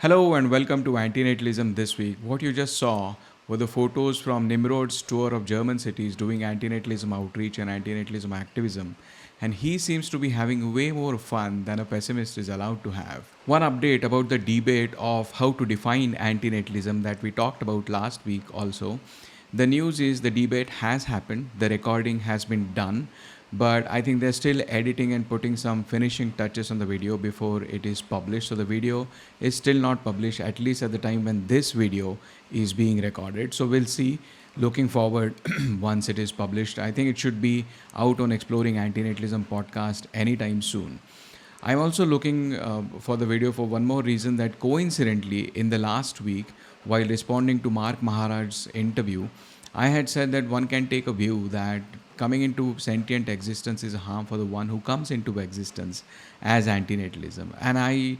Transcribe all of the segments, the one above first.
Hello and welcome to Antinatalism this week. What you just saw were the photos from Nimrod's tour of German cities doing antinatalism outreach and antinatalism activism, and he seems to be having way more fun than a pessimist is allowed to have. One update about the debate of how to define antinatalism that we talked about last week also. The news is the debate has happened, the recording has been done, but I think they're still editing and putting some finishing touches on the video before it is published. So the video is still not published, at least at the time when this video is being recorded. So we'll see. Looking forward once it is published. I think it should be out on Exploring Antinatalism podcast anytime soon. I'm also looking for the video for one more reason that coincidentally in the last week, while responding to Mark Maharaj's interview, I had said that one can take a view that coming into sentient existence is a harm for the one who comes into existence as antinatalism. And I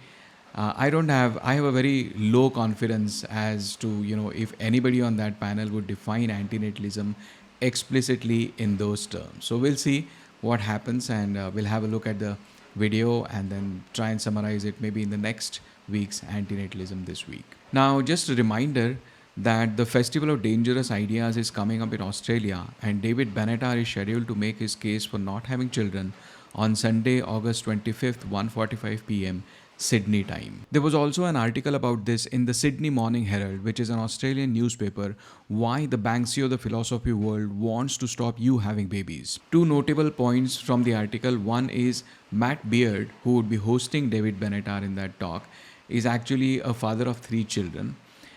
have a very low confidence as to, if anybody on that panel would define antinatalism explicitly in those terms. So we'll see what happens, and we'll have a look at the video and then try and summarize it maybe in the next week's antinatalism this week. Now, just a reminder that the Festival of Dangerous Ideas is coming up in Australia, and David Benatar is scheduled to make his case for not having children on Sunday, August 25th, 1:45 p.m. Sydney time. There was also an article about this in the Sydney Morning Herald, which is an Australian newspaper, why the Banksy of the philosophy world wants to stop you having babies. Two notable points from the article. One is Matt Beard, who would be hosting David Benatar in that talk, is actually a father of 3 children.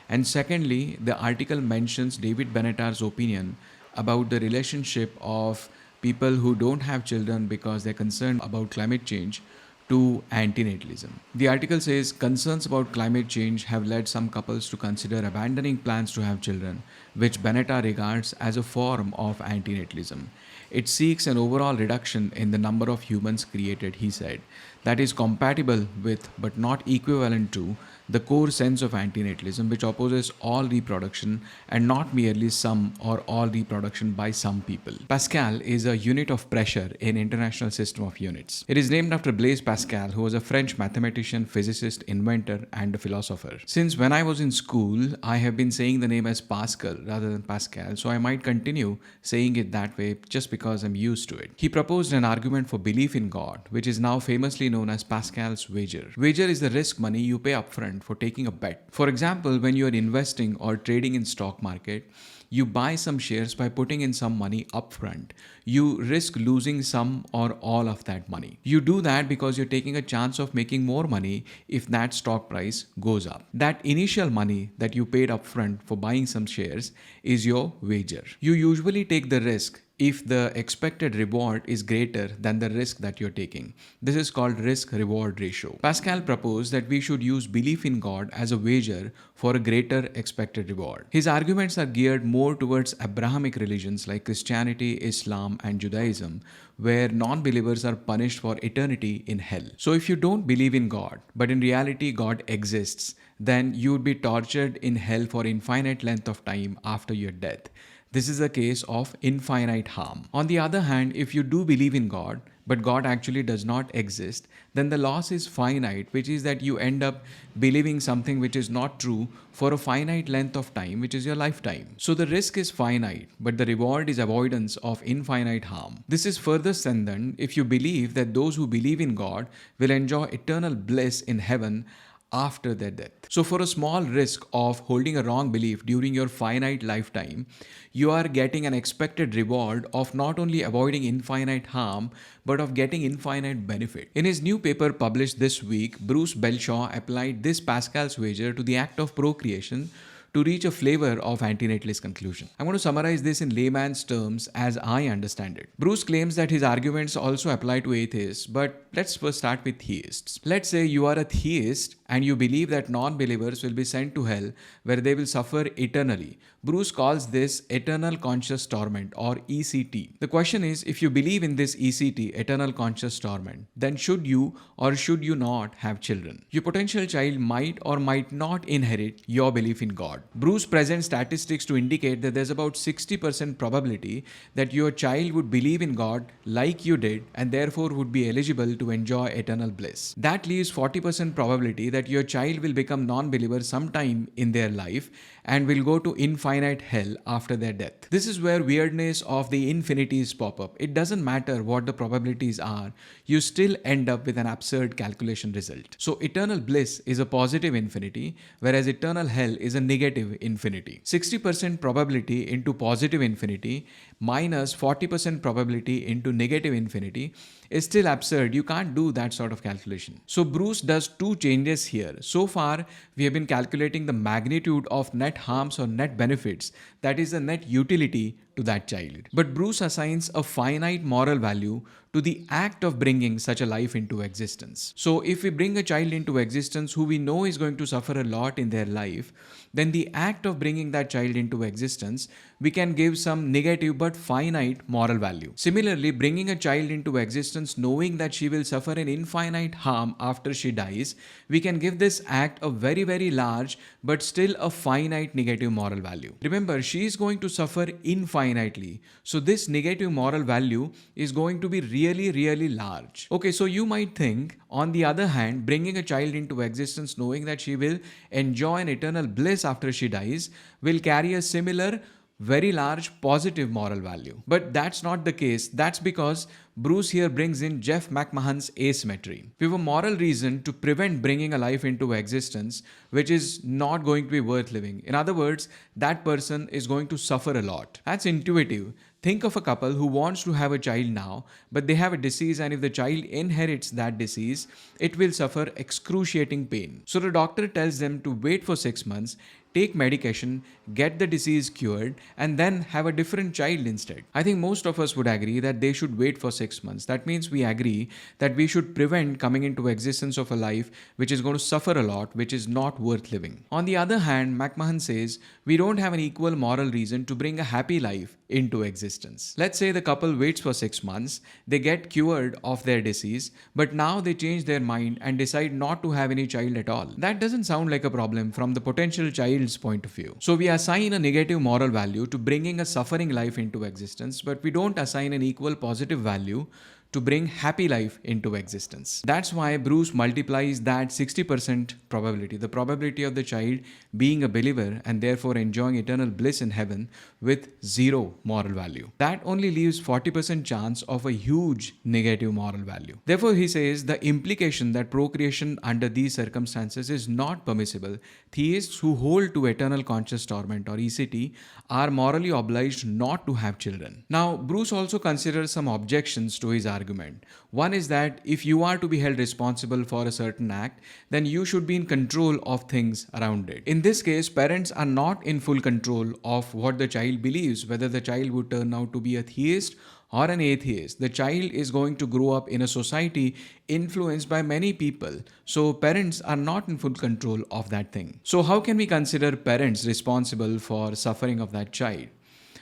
And secondly, the article mentions David Benatar's opinion about the relationship of people who don't have children because they're concerned about climate change to antinatalism. The article says concerns about climate change have led some couples to consider abandoning plans to have children, which Benatar regards as a form of antinatalism. It seeks an overall reduction in the number of humans created, he said, that is compatible with but not equivalent to the core sense of antinatalism, which opposes all reproduction and not merely some or all reproduction by some people. Pascal is a unit of pressure in International System of Units. It is named after Blaise Pascal, who was a French mathematician, physicist, inventor, and a philosopher. Since when I was in school, I have been saying the name as Pascal rather than Pascal, so I might continue saying it that way just because I'm used to it. He proposed an argument for belief in God, which is now famously known as Pascal's wager. Wager is the risk money you pay upfront for taking a bet. For example, when you are investing or trading in stock market, you buy some shares by putting in some money upfront. You risk losing some or all of that money. You do that because you're taking a chance of making more money if that stock price goes up. That initial money that you paid upfront for buying some shares is your wager. You usually take the risk if the expected reward is greater than the risk that you're taking. This is called risk-reward ratio. Pascal proposed that we should use belief in God as a wager for a greater expected reward. His arguments are geared more towards Abrahamic religions like Christianity, Islam, and Judaism, where non-believers are punished for eternity in hell. So if you don't believe in God, but in reality God exists, then you would be tortured in hell for infinite length of time after your death. This is a case of infinite harm. On the other hand, if you do believe in God, but God actually does not exist, then the loss is finite, which is that you end up believing something which is not true for a finite length of time, which is your lifetime. So the risk is finite, but the reward is avoidance of infinite harm. This is further strengthened if you believe that those who believe in God will enjoy eternal bliss in heaven after their death. So for a small risk of holding a wrong belief during your finite lifetime, you are getting an expected reward of not only avoiding infinite harm, but of getting infinite benefit. In his new paper published this week, Bruce Belshaw applied this Pascal's wager to the act of procreation to reach a flavor of antinatalist conclusion. I'm going to summarize this in layman's terms as I understand it. Bruce claims that his arguments also apply to atheists, but let's first start with theists. Let's say you are a theist and you believe that non-believers will be sent to hell where they will suffer eternally. Bruce calls this eternal conscious torment or ECT. The question is, if you believe in this ECT, eternal conscious torment, then should you or should you not have children? Your potential child might or might not inherit your belief in God. Bruce presents statistics to indicate that there's about 60% probability that your child would believe in God like you did and therefore would be eligible to enjoy eternal bliss. That leaves 40% probability that your child will become non-believer sometime in their life and will go to infinite hell after their death. This is where weirdness of the infinities pop up. It doesn't matter what the probabilities are, you still end up with an absurd calculation result. So eternal bliss is a positive infinity, whereas eternal hell is a negative infinity. 60% probability into positive infinity minus 40% probability into negative infinity is still absurd. You can't do that sort of calculation. So Bruce does two changes here. So far, we have been calculating the magnitude of net harms or net benefits, that is the net utility to that child. But Bruce assigns a finite moral value to the act of bringing such a life into existence. So if we bring a child into existence who we know is going to suffer a lot in their life, then the act of bringing that child into existence, we can give some negative but finite moral value. Similarly, bringing a child into existence knowing that she will suffer an infinite harm after she dies, we can give this act a very, very large but still a finite negative moral value. Remember, she is going to suffer infinitely. So this negative moral value is going to be really, really large. Okay, so you might think, on the other hand, bringing a child into existence knowing that she will enjoy an eternal bliss after she dies will carry a similar very large positive moral value. But that's not the case. That's because Bruce here brings in Jeff McMahon's asymmetry. We have a moral reason to prevent bringing a life into existence which is not going to be worth living. In other words, that person is going to suffer a lot. That's intuitive. Think of a couple who wants to have a child now, but they have a disease, and if the child inherits that disease, it will suffer excruciating pain. So the doctor tells them to wait for 6 months, take medication, get the disease cured, and then have a different child instead. I think most of us would agree that they should wait for 6 months. That means we agree that we should prevent coming into existence of a life which is going to suffer a lot, which is not worth living. On the other hand, McMahon says we don't have an equal moral reason to bring a happy life into existence. Let's say the couple waits for 6 months, they get cured of their disease, but now they change their mind and decide not to have any child at all. That doesn't sound like a problem from the potential child's point of view. So we assign a negative moral value to bringing a suffering life into existence, but we don't assign an equal positive value to bring happy life into existence. That's why Bruce multiplies that 60% probability, the probability of the child being a believer and therefore enjoying eternal bliss in heaven, with 0 moral value. That only leaves 40% chance of a huge negative moral value. Therefore, he says the implication that procreation under these circumstances is not permissible. Theists who hold to eternal conscious torment or ECT are morally obliged not to have children. Now, Bruce also considers some objections to his argument. One is that if you are to be held responsible for a certain act, then you should be in control of things around it. In this case, parents are not in full control of what the child believes, whether the child would turn out to be a theist or an atheist. The child is going to grow up in a society influenced by many people. So parents are not in full control of that thing. So how can we consider parents responsible for suffering of that child?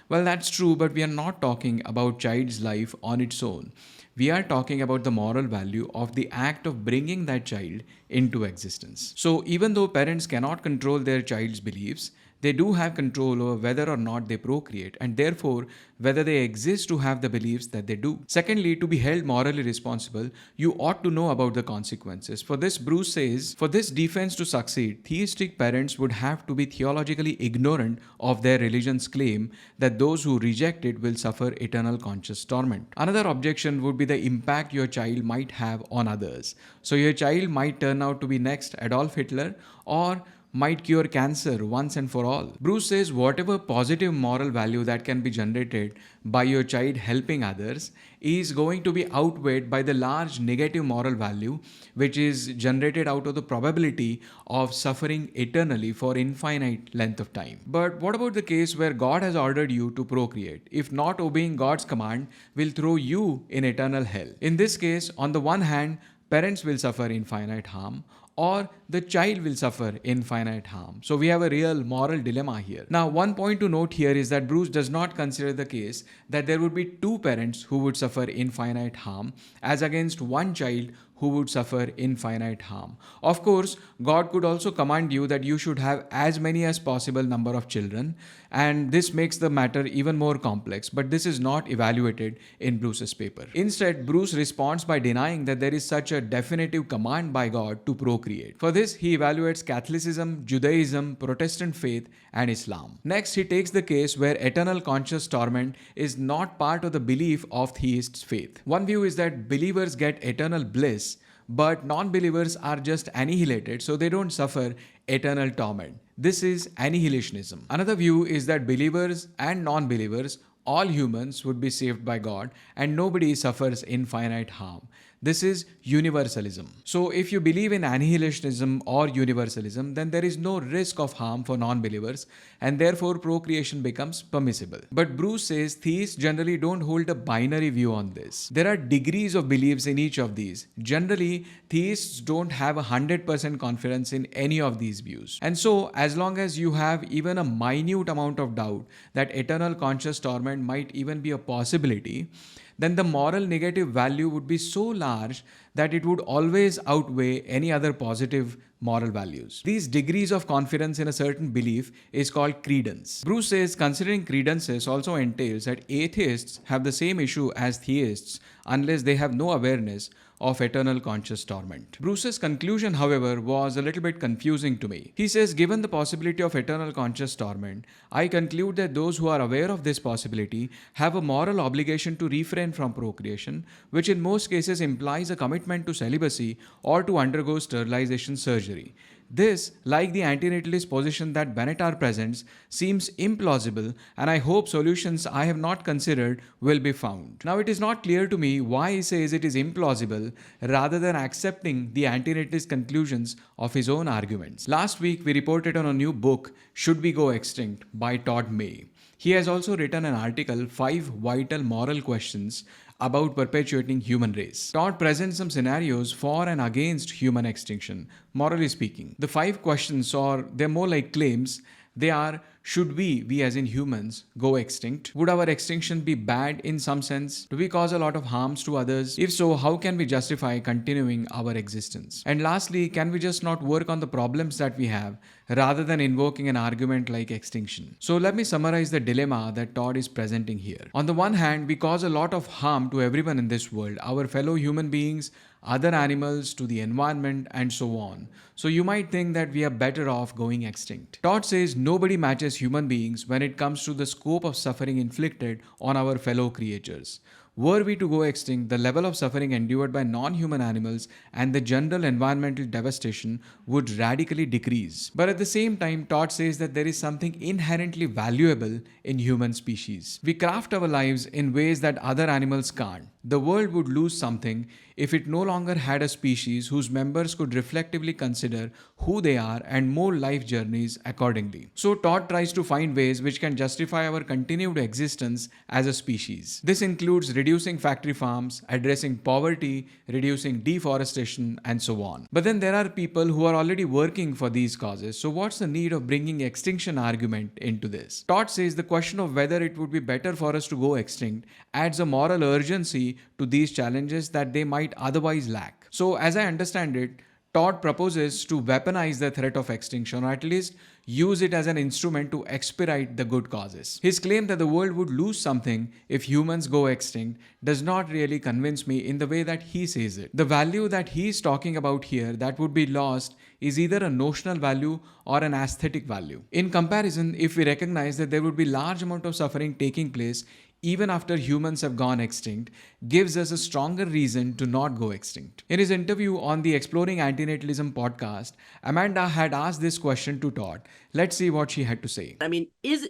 Well, that's true, but we are not talking about child's life on its own. We are talking about the moral value of the act of bringing that child into existence. So even though parents cannot control their child's beliefs, they do have control over whether or not they procreate, and therefore whether they exist to have the beliefs that they do. Secondly, to be held morally responsible, you ought to know about the consequences. For this, Bruce says, for this defense to succeed, theistic parents would have to be theologically ignorant of their religion's claim that those who reject it will suffer eternal conscious torment. Another objection would be the impact your child might have on others. So your child might turn out to be next Adolf Hitler, or might cure cancer once and for all. Bruce says whatever positive moral value that can be generated by your child helping others is going to be outweighed by the large negative moral value which is generated out of the probability of suffering eternally for infinite length of time. But what about the case where God has ordered you to procreate? If not obeying God's command will throw you in eternal hell. In this case, on the one hand, parents will suffer infinite harm. or the child will suffer infinite harm. So we have a real moral dilemma here. Now, one point to note here is that Bruce does not consider the case that there would be two parents who would suffer infinite harm as against one child who would suffer infinite harm. Of course, God could also command you that you should have as many as possible number of children, and this makes the matter even more complex, but this is not evaluated in Bruce's paper. Instead, Bruce responds by denying that there is such a definitive command by God to procreate. For this, he evaluates Catholicism, Judaism, Protestant faith, and Islam. Next, he takes the case where eternal conscious torment is not part of the belief of theists' faith. One view is that believers get eternal bliss, but non-believers are just annihilated, so they don't suffer eternal torment. This is annihilationism. Another view is that believers and non-believers, all humans, would be saved by God and nobody suffers infinite harm. This is universalism. So if you believe in annihilationism or universalism, then there is no risk of harm for non-believers and therefore procreation becomes permissible. But Bruce says theists generally don't hold a binary view on this. There are degrees of beliefs in each of these. Generally, theists don't have 100% confidence in any of these views. And so, as long as you have even a minute amount of doubt that eternal conscious torment might even be a possibility, then the moral negative value would be so large that it would always outweigh any other positive moral values. These degrees of confidence in a certain belief is called credence. Bruce says considering credences also entails that atheists have the same issue as theists unless they have no awareness of eternal conscious torment. Bruce's conclusion, however, was a little bit confusing to me. He says, given the possibility of eternal conscious torment, I conclude that those who are aware of this possibility have a moral obligation to refrain from procreation, which in most cases implies a commitment to celibacy or to undergo sterilization surgery. This, like the antinatalist position that Benatar presents, seems implausible, and I hope solutions I have not considered will be found. Now, it is not clear to me why he says it is implausible rather than accepting the antinatalist conclusions of his own arguments. Last week, we reported on a new book, Should We Go Extinct, by Todd May. He has also written an article, 5 Vital Moral Questions about Perpetuating Human Race. Todd presents some scenarios for and against human extinction, morally speaking. The 5 questions, or they're more like claims, they are: should we as in humans, go extinct? Would our extinction be bad in some sense? Do we cause a lot of harms to others? If so, how can we justify continuing our existence? And lastly, can we just not work on the problems that we have rather than invoking an argument like extinction? So let me summarize the dilemma that Todd is presenting here. On the one hand, we cause a lot of harm to everyone in this world, our fellow human beings, other animals, to the environment, and so on. So you might think that we are better off going extinct. Todd says nobody matches human beings when it comes to the scope of suffering inflicted on our fellow creatures. Were we to go extinct, the level of suffering endured by non-human animals and the general environmental devastation would radically decrease. But at the same time, Todd says that there is something inherently valuable in human species. We craft our lives in ways that other animals can't. The world would lose something if it no longer had a species whose members could reflectively consider who they are and mold life journeys accordingly. So Todd tries to find ways which can justify our continued existence as a species. This includes reducing factory farms, addressing poverty, reducing deforestation, and so on. But then there are people who are already working for these causes, so what's the need of bringing extinction argument into this? Todd says the question of whether it would be better for us to go extinct adds a moral urgency to these challenges that they might otherwise lack. So as I understand it, Todd proposes to weaponize the threat of extinction, or at least use it as an instrument to expedite the good causes. His claim that the world would lose something if humans go extinct does not really convince me in the way that he says it. The value that he is talking about here that would be lost is either a notional value or an aesthetic value. In comparison, if we recognize that there would be large amount of suffering taking place even after humans have gone extinct, gives us a stronger reason to not go extinct. In his interview on the Exploring Antinatalism podcast, Amanda had asked this question to Todd. Let's see what she had to say. I mean,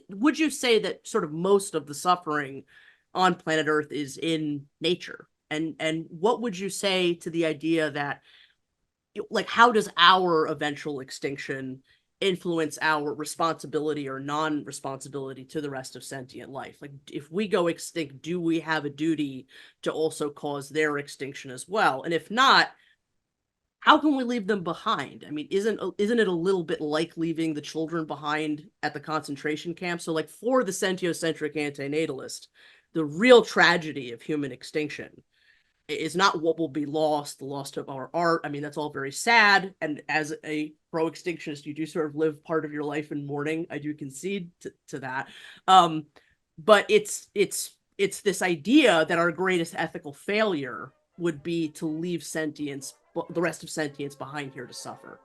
would you say that sort of most of the suffering on planet Earth is in nature? And what would you say to the idea that, like, how does our eventual extinction influence our responsibility or non-responsibility to the rest of sentient life? Like, if we go extinct, do we have a duty to also cause their extinction as well? And if not, how can we leave them behind? I mean, isn't it a little bit like leaving the children behind at the concentration camp? So, like, for the sentiocentric antinatalist, the real tragedy of human extinction is not what will be lost, the loss of our art. I mean, that's all very sad. And as a pro-extinctionist, you do sort of live part of your life in mourning. I do concede to that. But it's this idea that our greatest ethical failure would be to leave sentience, the rest of sentience behind here to suffer.